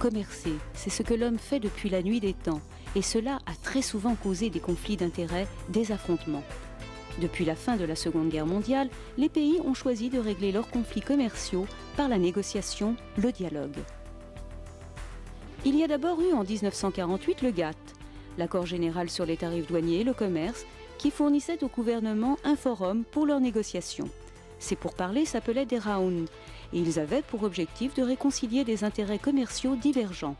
Commercer, c'est ce que l'homme fait depuis la nuit des temps, et cela a très souvent causé des conflits d'intérêts, des affrontements. Depuis la fin de la Seconde Guerre mondiale, les pays ont choisi de régler leurs conflits commerciaux par la négociation, le dialogue. Il y a d'abord eu en 1948 le GATT, l'accord général sur les tarifs douaniers et le commerce, qui fournissait au gouvernement un forum pour leurs négociations. Ces pourparlers s'appelaient des rounds, et ils avaient pour objectif de réconcilier des intérêts commerciaux divergents.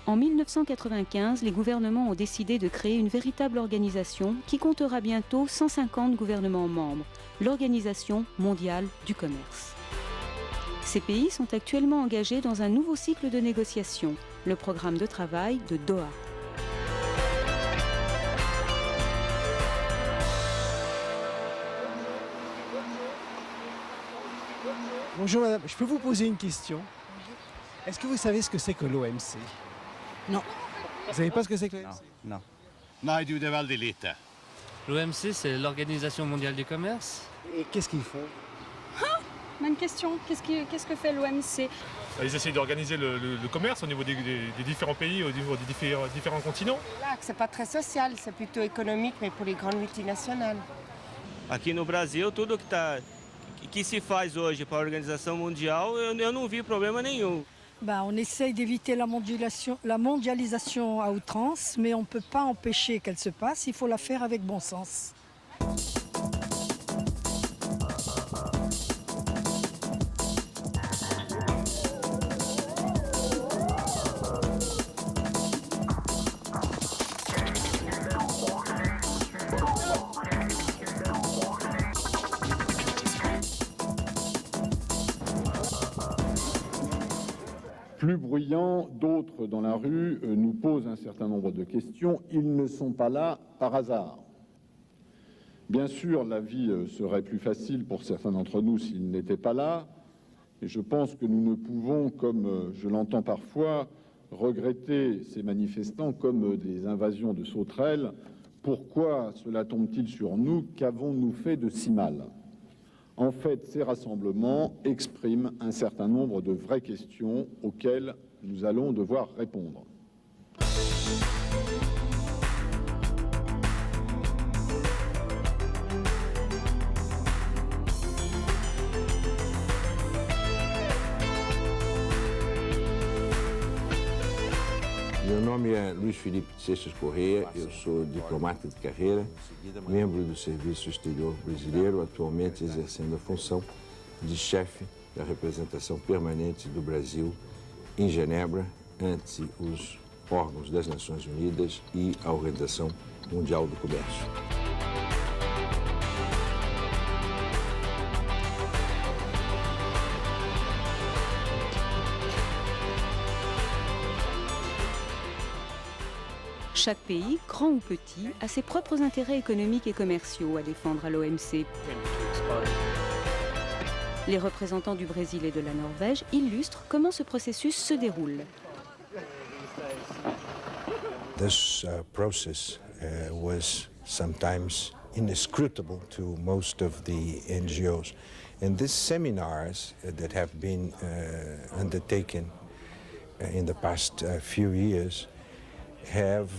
En 1995, les gouvernements ont décidé de créer une véritable organisation qui comptera bientôt 150 gouvernements membres, l'Organisation mondiale du commerce. Ces pays sont actuellement engagés dans un nouveau cycle de négociations, le programme de travail de Doha. Bonjour madame, je peux vous poser une question? Est-ce que vous savez ce que c'est que l'OMC? Non. Vous savez pas ce que c'est que l'OMC? Non. Nej, du, det är väldigt lite. L'OMC, c'est l'Organisation mondiale du commerce. Et qu'est-ce qu'ils font? Bonne question. Qu'est-ce que fait l'OMC? Ils essayent d'organiser le commerce au niveau des différents pays, au niveau des différents continents. Là, c'est pas très social, c'est plutôt économique, mais pour les grandes multinationales. Aqui no Brasil, tudo que se faz hoje para a Organização Mundial, eu não vi problema nenhum. On essaye d'éviter la mondialisation à outrance, mais on ne peut pas empêcher qu'elle se passe, il faut la faire avec bon sens. Plus bruyants, d'autres dans la rue nous posent un certain nombre de questions. Ils ne sont pas là par hasard. Bien sûr, la vie serait plus facile pour certains d'entre nous s'ils n'étaient pas là. Et je pense que nous ne pouvons, comme je l'entends parfois, regretter ces manifestants comme des invasions de sauterelles. Pourquoi cela tombe-t-il sur nous? Qu'avons-nous fait de si mal? En fait, ces rassemblements expriment un certain nombre de vraies questions auxquelles nous allons devoir répondre. Meu nome é Luiz Felipe de Seixas Correia, eu sou diplomata de carreira, membro do Serviço Exterior Brasileiro, atualmente exercendo a função de chefe da representação permanente do Brasil em Genebra ante os órgãos das Nações Unidas e a Organização Mundial do Comércio. Chaque pays, grand ou petit, a ses propres intérêts économiques et commerciaux à défendre à l'OMC. Les représentants du Brésil et de la Norvège illustrent comment ce processus se déroule. This process was sometimes inescrutable to most of the NGOs. And these seminars that have been undertaken in the past few years have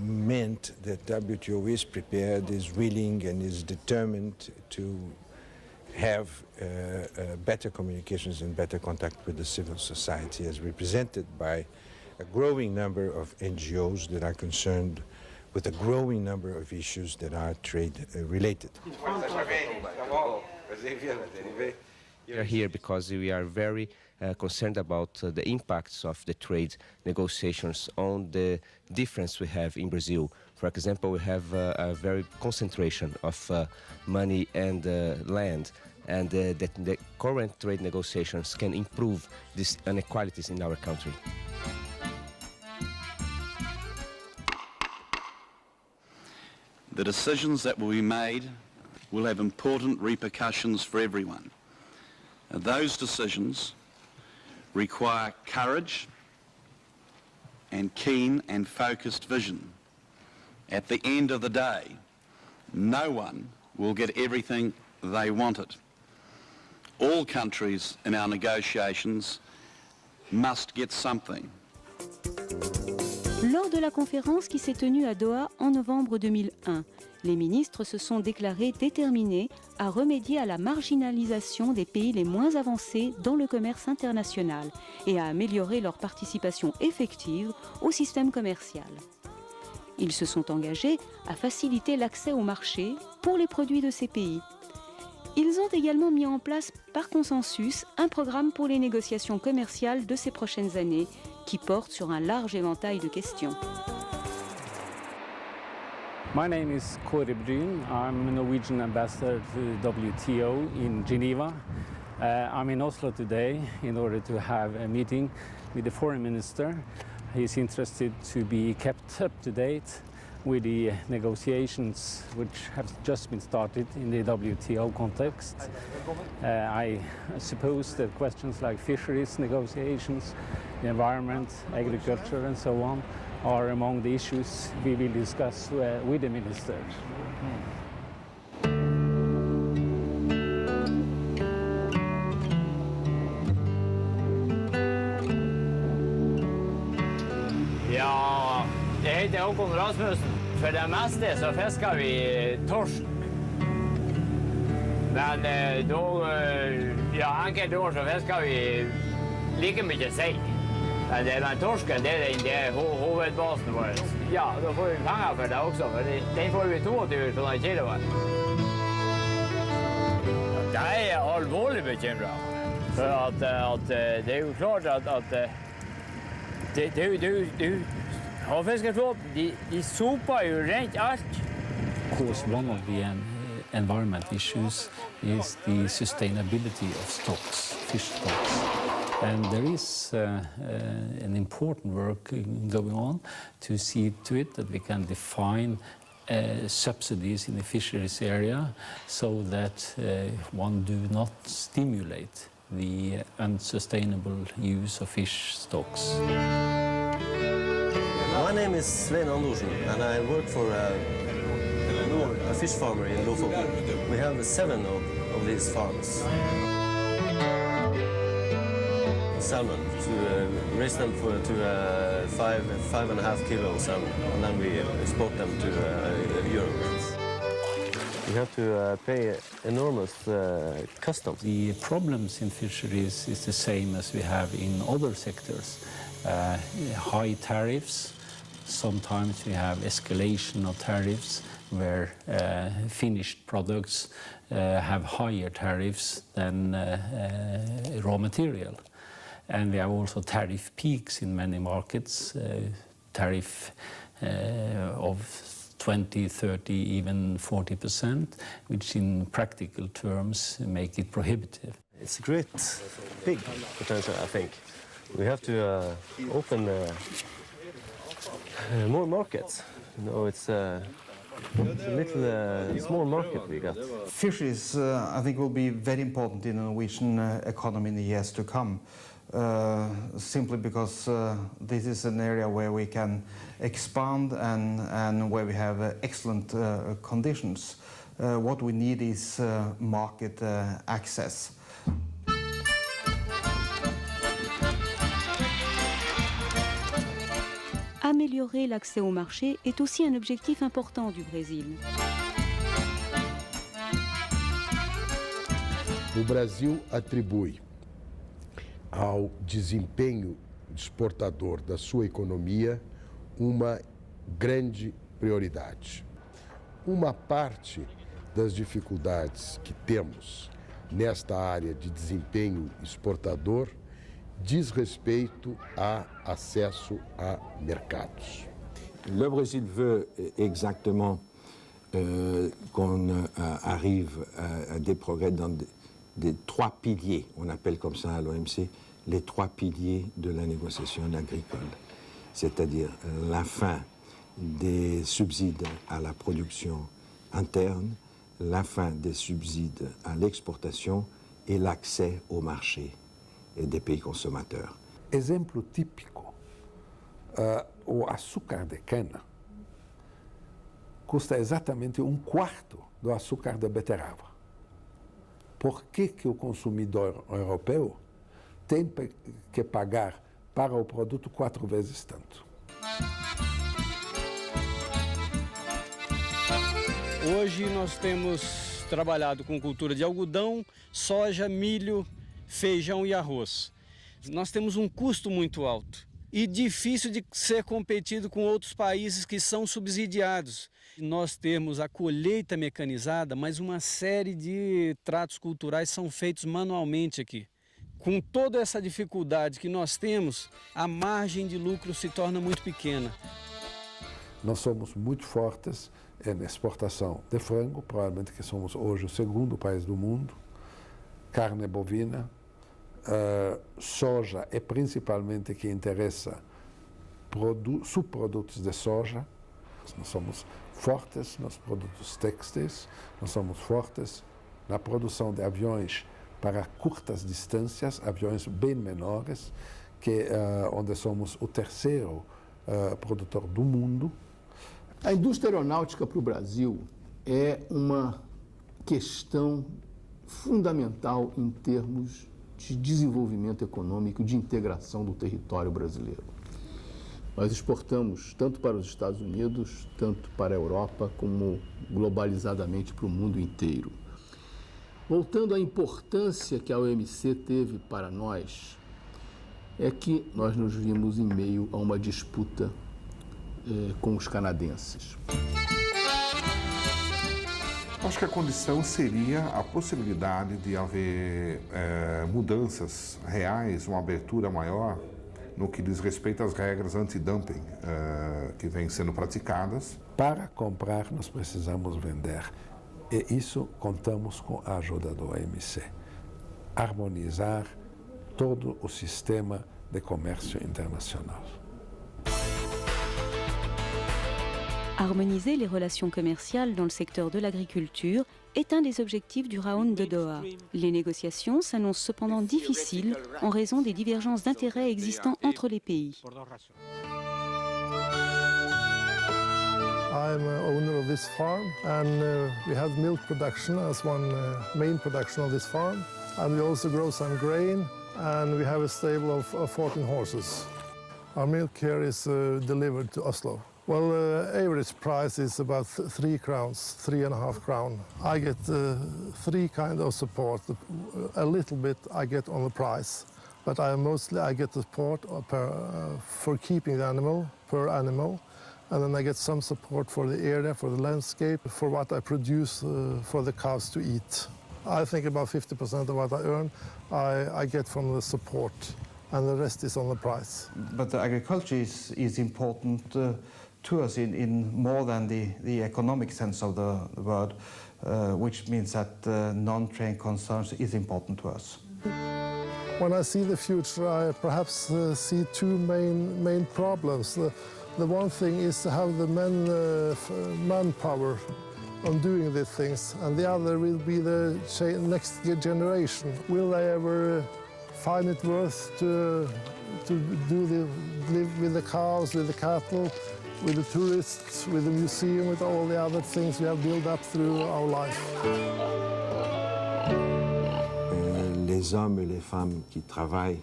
meant that WTO is prepared, is willing, and is determined to have better communications and better contact with the civil society, as represented by a growing number of NGOs that are concerned with a growing number of issues that are trade related. We are here because we are very concerned about the impacts of the trade negotiations on the difference we have in Brazil. For example, we have a very concentration of money and land, and that the current trade negotiations can improve these inequalities in our country. The decisions that will be made will have important repercussions for everyone. And those decisions require courage and keen and focused vision. At the end of the day, no one will get everything they wanted. All countries in our negotiations must get something. Lors de la conférence qui s'est tenue à Doha en novembre 2001, les ministres se sont déclarés déterminés à remédier à la marginalisation des pays les moins avancés dans le commerce international et à améliorer leur participation effective au système commercial. Ils se sont engagés à faciliter l'accès au marché pour les produits de ces pays. Ils ont également mis en place par consensus un programme pour les négociations commerciales de ces prochaines années qui porte sur un large éventail de questions. My name is Kåre Bryn. I'm a Norwegian ambassador to WTO in Geneva. I'm in Oslo today in order to have a meeting with the foreign minister. He's interested to be kept up to date with the negotiations which have just been started in the WTO context. I suppose that questions like fisheries negotiations, the environment, agriculture and so on are among the issues we will discuss with the minister. Ja, jeg heter Håkon Rasmussen. For det meste så fisker vi torsk. Men enkelte år så fisker vi like mye sei. Men torsken det er hovedbasen vår. Ja, da får vi penger for det også, for den får vi 22 kroner kiloen. Det er jeg alvorlig bekymret. For at det er jo klart at havfiskerflåten, de soper jo rent alt. Of course, one of the environment issues is the sustainability of stocks, fish stocks. And there is an important work going on to see to it that we can define subsidies in the fisheries area so that one do not stimulate the unsustainable use of fish stocks. My name is Svein Andersen and I work for a fish farmer in Lofoten. We have 7 of these farms. Salmon, to raise them to 5.5 kilo salmon, and then we export them to Europe. We have to pay enormous customs. The problems in fisheries is the same as we have in other sectors. High tariffs, sometimes we have escalation of tariffs where finished products have higher tariffs than raw material. And we have also tariff peaks in many markets, tariff of 20, 30, even 40%, which in practical terms make it prohibitive. It's a great, big potential, I think. We have to open more markets. You know, it's a little small market we got. Fisheries, I think, will be very important in the Norwegian economy in the years to come. Simply because this is an area where we can expand and where we have excellent conditions. What we need is market access. Améliorer l'accès au marché est aussi un objectif important du Brésil. O Brasil attribui ao desempenho exportador da sua economia uma grande prioridade. Uma parte das dificuldades que temos nesta área de desempenho exportador diz respeito a acesso a mercados. Le Brésil veut exactement qu'on arrive à des progrès dans des 3 piliers, on appelle comme ça à l'OMC, les 3 piliers de la négociation agricole, c'est-à-dire la fin des subsides à la production interne, la fin des subsides à l'exportation et l'accès au marché des pays consommateurs. Exemplo típico, o açúcar de cana custa exatamente 1/4 do açúcar da beterraba. Por que o consumidor europeu tem que pagar para o produto 4 vezes tanto. Hoje nós temos trabalhado com cultura de algodão, soja, milho, feijão e arroz. Nós temos um custo muito alto e difícil de ser competido com outros países que são subsidiados. Nós temos a colheita mecanizada, mas uma série de tratos culturais são feitos manualmente aqui. Com toda essa dificuldade que nós temos, a margem de lucro se torna muito pequena. Nós somos muito fortes na exportação de frango, provavelmente que somos hoje o segundo país do mundo, carne bovina, soja é principalmente que interessa subprodutos de soja. Nós somos fortes nos produtos têxteis, nós somos fortes na produção de aviões para curtas distâncias, aviões bem menores, onde somos o terceiro produtor do mundo. A indústria aeronáutica para o Brasil é uma questão fundamental em termos de desenvolvimento econômico, de integração do território brasileiro. Nós exportamos tanto para os Estados Unidos, tanto para a Europa, como globalizadamente para o mundo inteiro. Voltando à importância que a OMC teve para nós, é que nós nos vimos em meio a uma disputa com os canadenses. Acho que a condição seria a possibilidade de haver mudanças reais, uma abertura maior no que diz respeito às regras anti-dumping que vêm sendo praticadas. Para comprar, nós precisamos vender. E isso contamos com a ajuda do OMC. Harmonizar todo o sistema de comércio international. Harmoniser les relations commerciales dans le secteur de l'agriculture est un des objectifs du Round de Doha. Les négociations s'annoncent cependant difficiles en raison des divergences d'intérêts existant entre les pays. I'm owner of this farm, and we have milk production as one main production of this farm. And we also grow some grain, and we have a stable of 14 horses. Our milk here is delivered to Oslo. Well, average price is about 3 crowns, 3.5 crowns. I get 3 kinds of support. A little bit I get on the price, but I get the support for keeping the animal, per animal, and then I get some support for the area, for the landscape, for what I produce for the cows to eat. I think about 50% of what I earn I get from the support, and the rest is on the price. But the agriculture is important to us in more than the economic sense of the word, which means that non-trade concerns is important to us. When I see the future, I perhaps see 2 main problems. The one thing is to have the manpower on doing these things, and the other will be the next generation. Will they ever find it worth to live with the cows, with the cattle, with the tourists, with the museum, with all the other things we have built up through our life? Les hommes et les femmes qui travaillent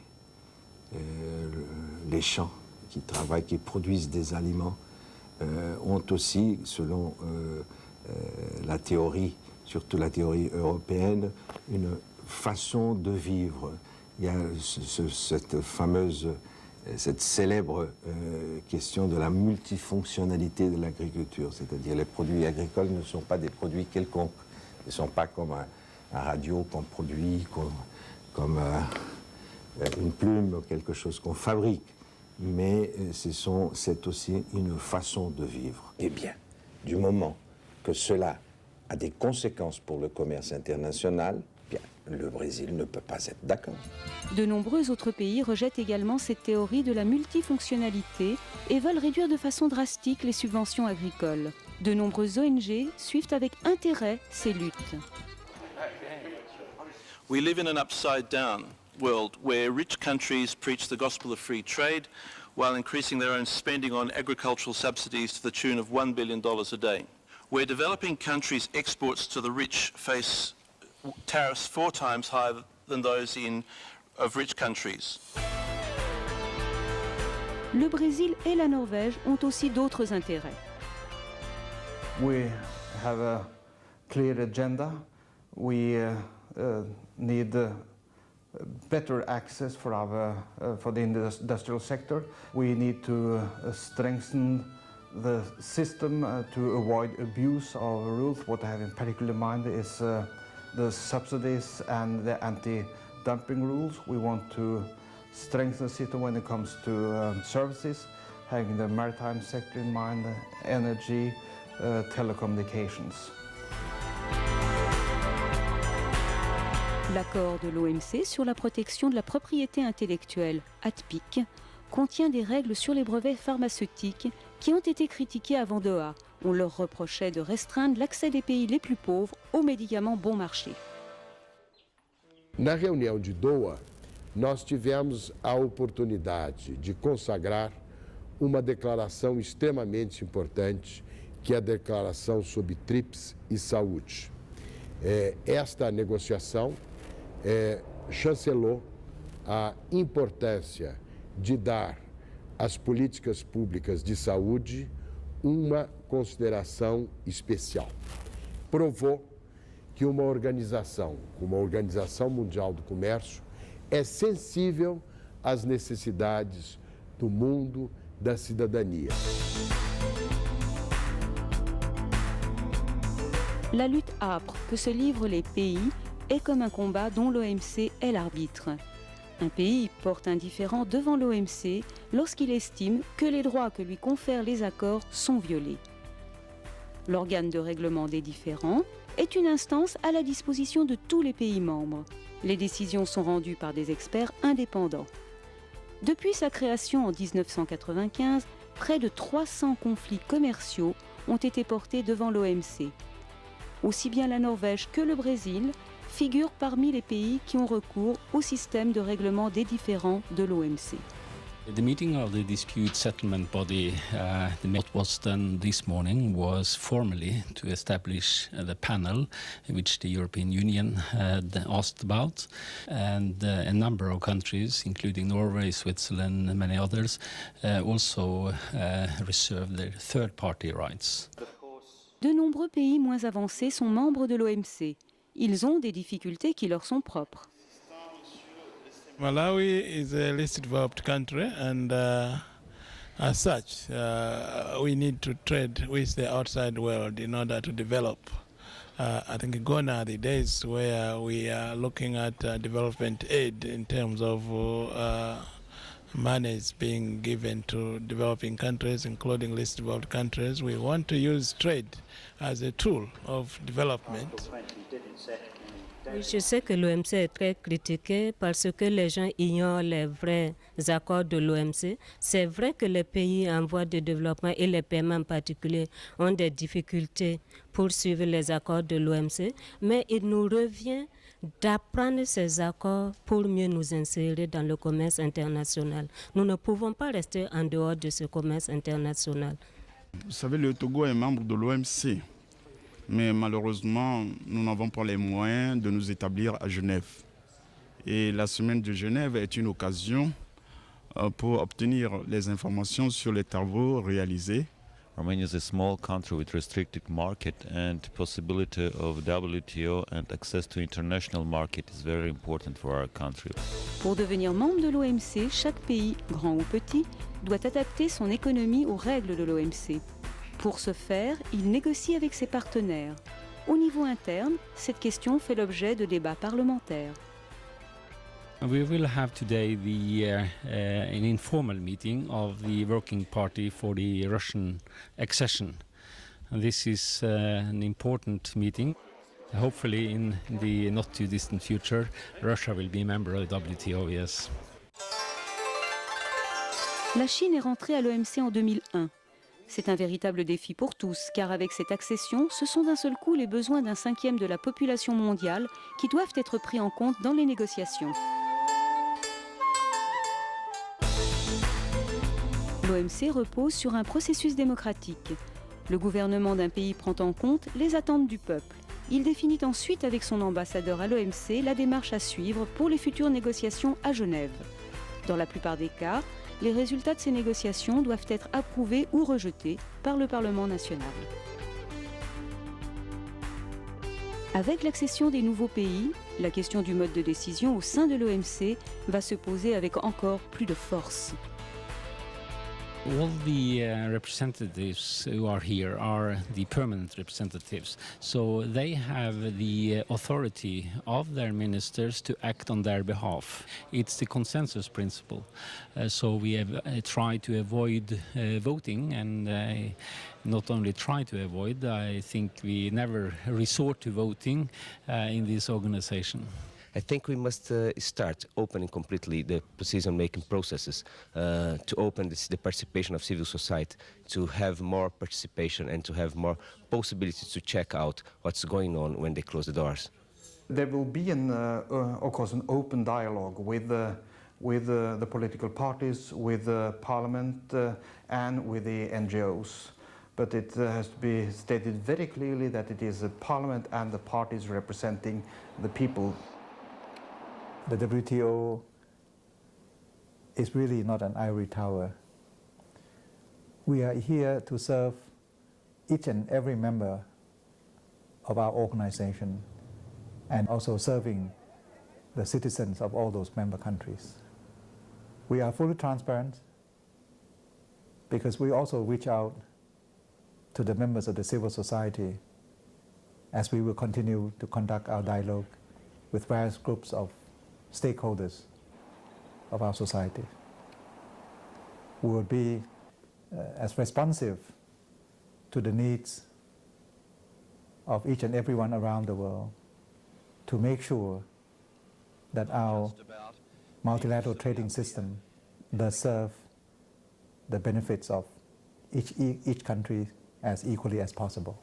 les champs, qui travaillent, qui produisent des aliments, ont aussi, selon la théorie, surtout la théorie européenne, une façon de vivre. Il y a cette célèbre question de la multifonctionnalité de l'agriculture, c'est-à-dire les produits agricoles ne sont pas des produits quelconques, ils ne sont pas comme un radio qu'on produit, comme une plume ou quelque chose qu'on fabrique, mais c'est aussi une façon de vivre. Eh bien, du moment que cela a des conséquences pour le commerce international, bien, le Brésil ne peut pas être d'accord. De nombreux autres pays rejettent également cette théorie de la multifonctionnalité et veulent réduire de façon drastique les subventions agricoles. De nombreuses ONG suivent avec intérêt ces luttes. We live in an upside-down world where rich countries preach the gospel of free trade while increasing their own spending on agricultural subsidies to the tune of $1 billion a day. Where developing countries' exports to the rich face tariffs 4 times higher than those in of rich countries. Le Brésil et la Norvège ont aussi d'autres intérêts. We have a clear agenda. We need better access for the industrial sector. We need to strengthen the system to avoid abuse of rules. What I have in particular in mind is the subsidies and the anti-dumping rules. We want to strengthen the system when it comes to services, having the maritime sector in mind, energy, telecommunications. L'accord de l'OMC sur la protection de la propriété intellectuelle, ATPIC, contient des règles sur les brevets pharmaceutiques qui ont été critiquées avant Doha. On leur reprochait de restreindre l'accès des pays les plus pauvres aux médicaments bon marché. Na reunião de Doha, nós tivemos a oportunidade de consagrar uma declaração extremamente importante, que é a declaração sobre TRIPS e saúde. Esta negociação chancelou a importância de dar às políticas públicas de saúde uma consideração especial. Provou que uma organização, como a Organização Mundial do Comércio, é sensível às necessidades do mundo, da cidadania. La lutte âpre que se livrent les pays est comme un combat dont l'OMC est l'arbitre. Un pays porte un différend devant l'OMC lorsqu'il estime que les droits que lui confèrent les accords sont violés. L'organe de règlement des différends est une instance à la disposition de tous les pays membres. Les décisions sont rendues par des experts indépendants. Depuis sa création en 1995, près de 300 conflits commerciaux ont été portés devant l'OMC. Aussi bien la Norvège que le Brésil figurent parmi les pays qui ont recours au système de règlement des différends de l'OMC. The meeting of the dispute settlement body, what was done this morning was formally to establish the panel which the European Union had asked about, and a number of countries, including Norway, Switzerland and many others, also reserved their third-party rights. De nombreux pays moins avancés sont membres de l'OMC. Ils ont des difficultés qui leur sont propres. Malawi is a least developed country, and as such, we need to trade with the outside world in order to develop. I think gone are the days where we are looking at development aid in terms of money is being given to developing countries, including least developed countries. We want to use trade as a tool of development. Je sais que l'OMC est très critiqué parce que les gens ignorent les vrais accords de l'OMC. C'est vrai que les pays en voie de développement et les paiements en particulier ont des difficultés pour suivre les accords de l'OMC, mais il nous revient d'apprendre ces accords pour mieux nous insérer dans le commerce international. Nous ne pouvons pas rester en dehors de ce commerce international. Vous savez, le Togo est membre de l'OMC. Mais malheureusement, nous n'avons pas les moyens de nous établir à Genève. Et la semaine de Genève est une occasion pour obtenir les informations sur les travaux réalisés. Romania is a small country with restricted market, and possibility of WTO and access to international market is very important for our country. Pour devenir membre de l'OMC, chaque pays, grand ou petit, doit adapter son économie aux règles de l'OMC. Pour ce faire, il négocie avec ses partenaires. Au niveau interne, cette question fait l'objet de débats parlementaires. We will have today an informal meeting of the Working Party for the Russian accession. And this is an important meeting. Hopefully in the not too distant future, Russia will be a member of the WTO, yes. La Chine est rentrée à l'OMC en 2001. C'est un véritable défi pour tous, car avec cette accession, ce sont d'un seul coup les besoins d'un cinquième de la population mondiale qui doivent être pris en compte dans les négociations. L'OMC repose sur un processus démocratique. Le gouvernement d'un pays prend en compte les attentes du peuple. Il définit ensuite avec son ambassadeur à l'OMC la démarche à suivre pour les futures négociations à Genève. Dans la plupart des cas, les résultats de ces négociations doivent être approuvés ou rejetés par le Parlement national. Avec l'accession des nouveaux pays, la question du mode de décision au sein de l'OMC va se poser avec encore plus de force. All the representatives who are here are the permanent representatives, so they have the authority of their ministers to act on their behalf. It's the consensus principle, so we have tried to avoid voting, and not only try to avoid, I think we never resort to voting in this organization. I think we must start opening completely the decision-making processes, to open the participation of civil society, to have more participation and to have more possibilities to check out what's going on when they close the doors. There will be, of course, an open dialogue with the political parties, with the Parliament and with the NGOs. But it has to be stated very clearly that it is the Parliament and the parties representing the people. The WTO is really not an ivory tower. We are here to serve each and every member of our organization and also serving the citizens of all those member countries. We are fully transparent because we also reach out to the members of the civil society as we will continue to conduct our dialogue with various groups of stakeholders of our society. We will be as responsive to the needs of each and everyone around the world to make sure that our multilateral trading system does serve the benefits of each country as equally as possible.